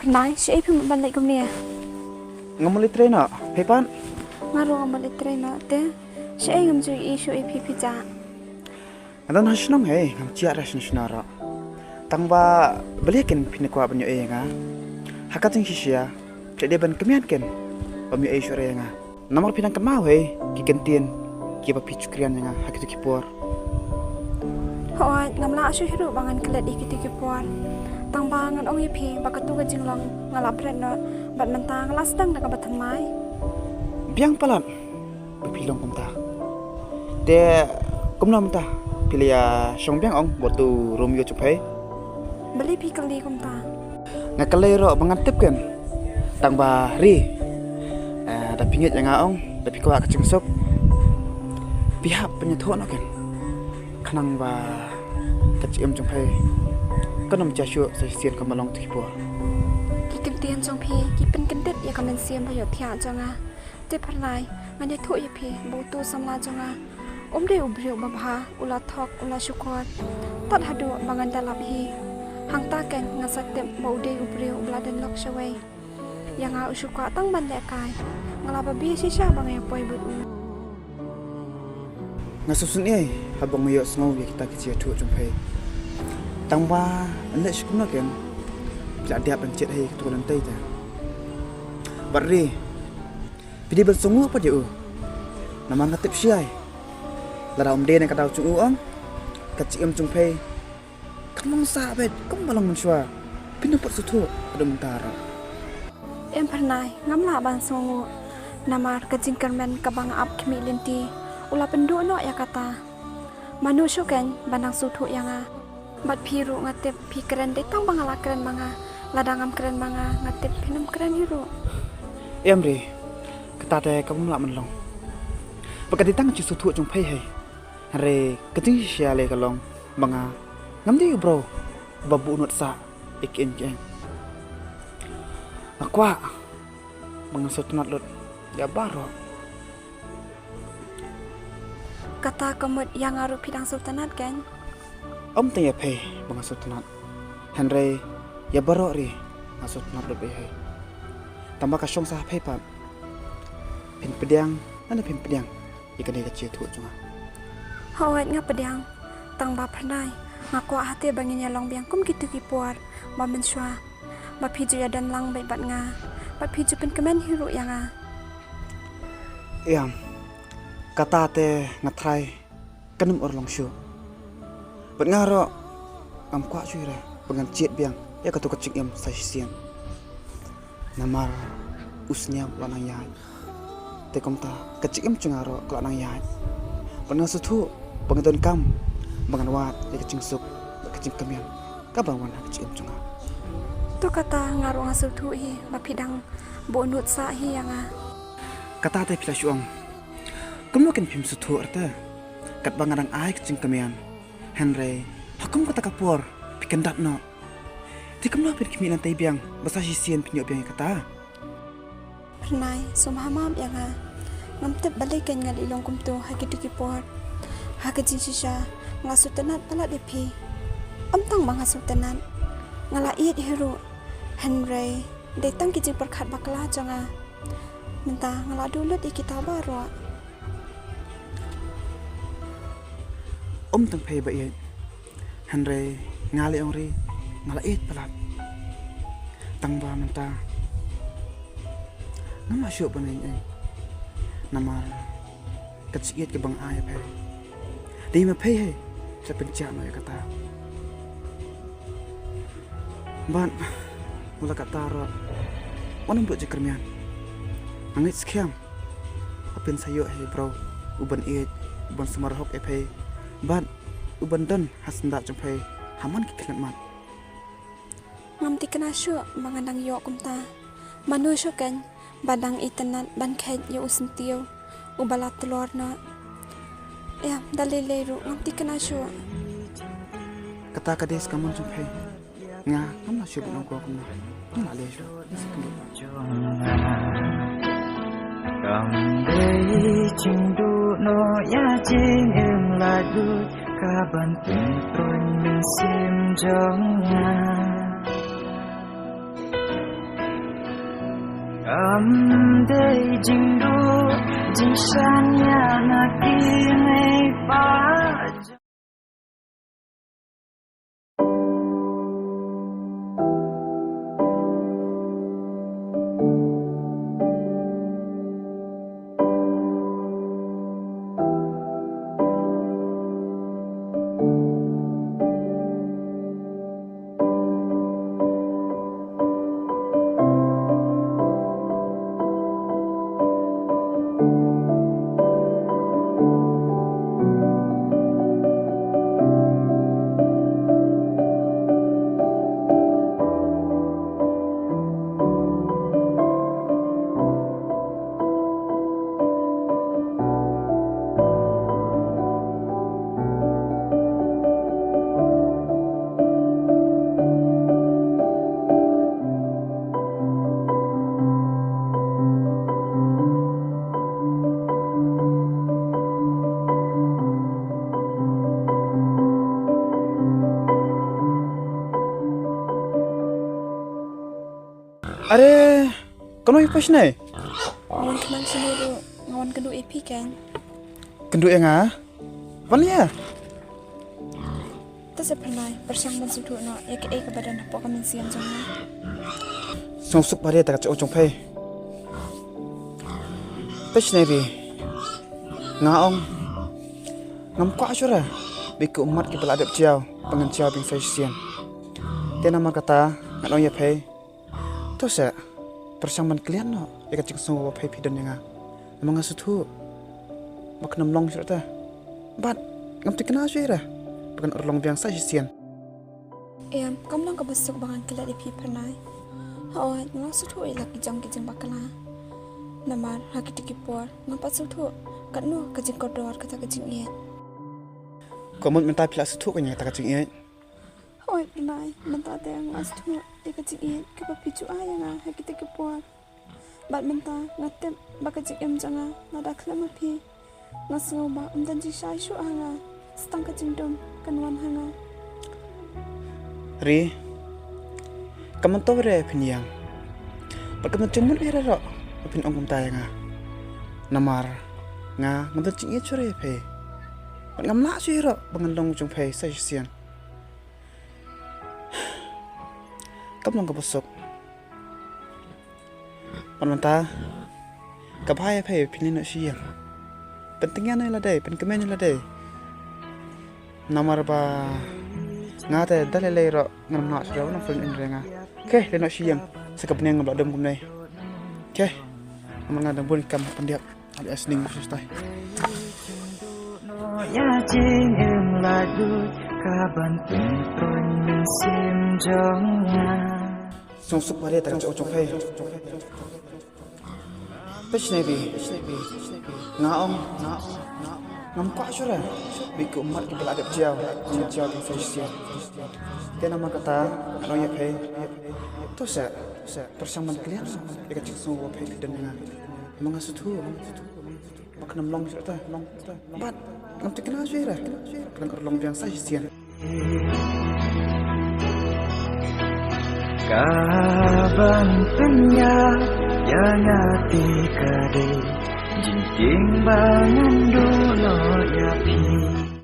Nai, siya ipin mabalik ko niya. Ngamalit rin na, hepan. Ngaro ngamalit rin na, te. Siya ay ngamju isu ipipija. Andan hasinong he, ngamjia rasin sinara. Tangba balikin pinakwa banyo e nga. Hakating sisya, cek ban kemian ken. Banyo e sore nga. Namar pinang kemau he, kikentin. Kiba pichukrian nga, hakitu kipur. Hoa, ngamla asu hiru bangan kelet ikitu kipur. Tang bangan ong ipi bakatu ka jinglong ngalap red no bat mentang lasdang na kabatan mai. Biang palan bepilong kumta. De kumnam ta pilia song biang ong botu Romeo chupai. Beli pi kali kumta. Ngakalai ro mangantip kan. Tang ba ri. Da pingit yang ong, da pikwa ka cingsok. Pihak penyetok no kan. Kanang ba kacim chupai. Kanam jasyo sa sian kamalong tikipur. Kikimtian jong pi, kipen kendet ya kamen siam payo tia jonga. Te parnai, ngane thu ya pi, butu samla jonga. De ubriu babha, ula thok, ula syukor. Tat hadu bangan dalap hi. Hang taken ngasak tem de ubriu ula den lok shawai. Yang a usyukwa tang ban lekai. Ngalaba bi sisya bangay poi but. Ngasusun ai, habang mayo sngow ya kita kecil tu jumpai. Tangba anda syukur kan bila dia pencet hai ketua lantai ta Barri. Pidi bersungu apa je nama ngatip siai. Lara om de nak kata chung ang. Kacim chung pay. Kamong sabet kum balang mensua. Pinu pot sutu pada mentara. Em pernah ngamla ban songu namar kejingkermen kabang ap kemi linti ula pendu no ya kata manusia kan banang sutu yang bat piru ngatip pi keren detang bangala keren banga ladangam keren banga ngatip pinum keren hiru Emri kata te kamu lak menlong. Pakati tang ci sutu chung pay hai. Re kejing sia le kalong banga ngamdi bro babu nut sa ikin jeng. Akwa mengasut not lut ya baro kata kemud yang ngaruh pidang sultanat kan om tanya pay mengasut not Henry ya baro ri ngasut not lut be tambah kasong sah pay pap pin pedang ana pin pedang ikan dia kecil tu cuma hawat ngapedang tang ba pernai ngakwa hati bangin long biang kum gitu kipuar mamen shwa bapiju ya dan lang bai bat nga bapiju pen kemen hiru yang Iam kata te ngatrai kanum or long shu bat ngaro am kwa chui re pengan ciet biang ya katu kecing im sai sian namar usnya lanang yai te komta kecing im cungaro lanang yai penang sutu pengadon kam bangan wat ya kecing sup kecing kemian kabang wana kecing im cungaro tu kata ngaruh ngasul tu hi bapidang bonut sa hi yang kata te pila syuang kamu kan pim sutu arta kat bangarang ai kecing kemian Henry hakum kata kapur pikan dat no ti kamu pir kimi nantai biang basa sisian pinyo biang kata pernai sumhamam yang ngamtep balik kan ngal ilong kum tu ha gitu kipor ha kecing sisa ngasul tenat pala depi amtang mangasul tenat ngala iet hiru Henry datang kicing perkat bakla janga mentah ngala dulu di kita baru om tang pay ba iet Henry ngali ong ri ngala iet palat tang ba mentah nama syuk panin nama kecik ke bang ai pay di ma pay he sa pencak no ya kata ban mula kata ro wanam buat jekermian angit sekiam apin sayo he bro uban iet uban semarhok epe ban uban dan hasnda jempe haman kiklat mat ngamti kena syuk mangandang yo kumta manusia kan badang itenat ban kait yo usentiu ubalat telur na ya dalilero ngamti kena syuk kata kades kamu jempe nga kamu syuk binong ko kamu nggak lejo Cầm đây chinh đu nó ya chinh em là đu cả bản tình tôi mình xiêm trong nhà Cầm đây chinh đu chinh san nhà na kia ngày ba Are, kamu apa sih nih? ngawan keman sendiri ngawan kedua epi kan Kenduk yang ah? Apa ya? tas pernah persang mensudu no ya ke badan apa kami sian jangan Songsuk pada tak cocok pay. Pesneri ngaong ngam kwa syura biku umat ki peladap ciao pengen ciao bing fashion dia nama kata nganong ya pay to sa persamaan kalian no ya kacing semua pay pidan yang emang asutu maknam long syura bat ngam tikna syura bukan orlong biang fashion kamu lang kabasok bangan kila di pi pernai hawat nang sutu ilak kijang bakala namar hakiti kipor ngapat sutu kanu kajing kodor kata kajing iet komut mentai pila sutu kanya kata kacing iet hoi pernai menta te ang astu di kajing iet ke papicu ayang hakiti kipor bat menta ngatem bakajing em janga nada klama pi ngasngoba umdan ji shai shu anga stang kajing dom kanwan hanga ri kamu tahu re penyang perkaman cuman era ro pin ongkum taya namar ngambil cingit curi pe ngam nak sih ro pengendong cung pe saya sian kamu nggak besok panmanta kabaya pe pinin nak siang pentingnya nih lah deh penkemennya lah deh namar ba ngate dalile ro ngam nak sih ro nang phun indrenga ke le nak siang sekapnya ngam dom kum nei ke mengadang pun kam pendiap ada asning sustai ya jing em ladu kaban pun sim jonga sungsuk pada tak cocok hai pesnebi ngaong ngam kwa syura biku umat ki beladap jiao jiao di fashion dia nama kata anoya pay to sa persamaan kalian ya kacik semua pay dan dengan mengasutu maknam long syura long bat ngam tikna syura kan orlong biang fashion kaban penya yang hati kade jing bangun dulu ya pi